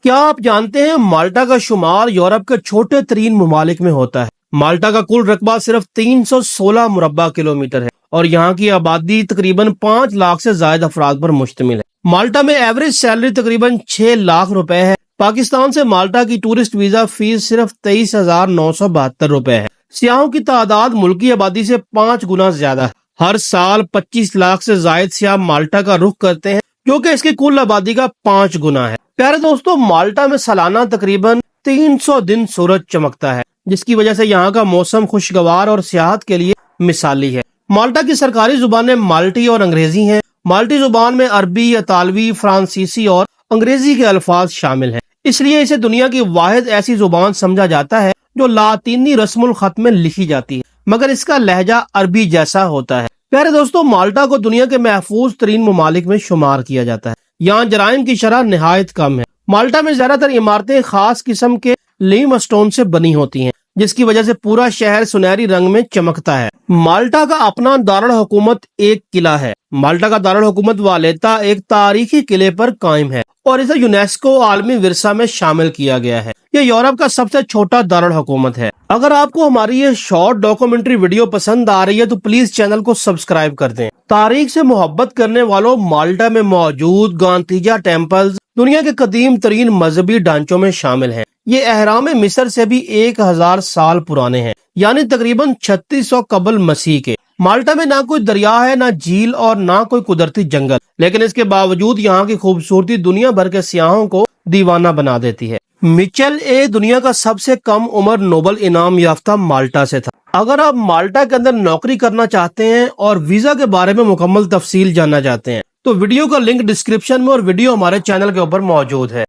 کیا آپ جانتے ہیں مالٹا کا شمار یورپ کے چھوٹے ترین ممالک میں ہوتا ہے؟ مالٹا کا کل رقبہ صرف 316 مربع کلومیٹر ہے اور یہاں کی آبادی تقریباً 5 لاکھ سے زائد افراد پر مشتمل ہے۔ مالٹا میں ایوریج سیلری تقریباً 6 لاکھ روپے ہے۔ پاکستان سے مالٹا کی ٹورسٹ ویزا فیس صرف 23,972 روپے ہے۔ سیاحوں کی تعداد ملکی آبادی سے 5 گنا زیادہ ہے۔ ہر سال 25 لاکھ سے زائد سیاح مالٹا کا رخ کرتے ہیں، جو کہ اس کی کل آبادی کا 5 گنا ہے۔ پیارے دوستو، مالٹا میں سالانہ تقریباً 300 دن سورج چمکتا ہے، جس کی وجہ سے یہاں کا موسم خوشگوار اور سیاحت کے لیے مثالی ہے۔ مالٹا کی سرکاری زبانیں مالٹی اور انگریزی ہیں۔ مالٹی زبان میں عربی، اطالوی، فرانسیسی اور انگریزی کے الفاظ شامل ہیں، اس لیے اسے دنیا کی واحد ایسی زبان سمجھا جاتا ہے جو لاطینی رسم الخط میں لکھی جاتی ہے، مگر اس کا لہجہ عربی جیسا ہوتا ہے۔ پیارے دوستو، مالٹا کو دنیا کے محفوظ ترین ممالک میں شمار کیا جاتا ہے۔ یہاں جرائم کی شرح نہایت کم ہے۔ مالٹا میں زیادہ تر عمارتیں خاص قسم کے لیم اسٹون سے بنی ہوتی ہیں، جس کی وجہ سے پورا شہر سنہری رنگ میں چمکتا ہے۔ مالٹا کا اپنا دارالحکومت ایک قلعہ ہے۔ مالٹا کا دارالحکومت والیتا ایک تاریخی قلعے پر قائم ہے اور اسے یونیسکو عالمی ورثہ میں شامل کیا گیا ہے۔ یہ یورپ کا سب سے چھوٹا دارالحکومت ہے۔ اگر آپ کو ہماری یہ شارٹ ڈاکومنٹری ویڈیو پسند آ رہی ہے تو پلیز چینل کو سبسکرائب کر دیں۔ تاریخ سے محبت کرنے والوں، مالٹا میں موجود گانتیجا ٹیمپلز دنیا کے قدیم ترین مذہبی ڈھانچوں میں شامل ہیں۔ یہ اہرام مصر سے بھی 1000 سال پرانے ہیں، یعنی تقریباً 3600 قبل مسیح کے۔ مالٹا میں نہ کوئی دریا ہے، نہ جھیل اور نہ کوئی قدرتی جنگل، لیکن اس کے باوجود یہاں کی خوبصورتی دنیا بھر کے سیاحوں کو دیوانہ بنا دیتی ہے۔ مچل اے دنیا کا سب سے کم عمر نوبل انعام یافتہ مالٹا سے تھا۔ اگر آپ مالٹا کے اندر نوکری کرنا چاہتے ہیں اور ویزا کے بارے میں مکمل تفصیل جاننا چاہتے ہیں تو ویڈیو کا لنک ڈسکرپشن میں اور ویڈیو ہمارے چینل کے اوپر موجود ہے۔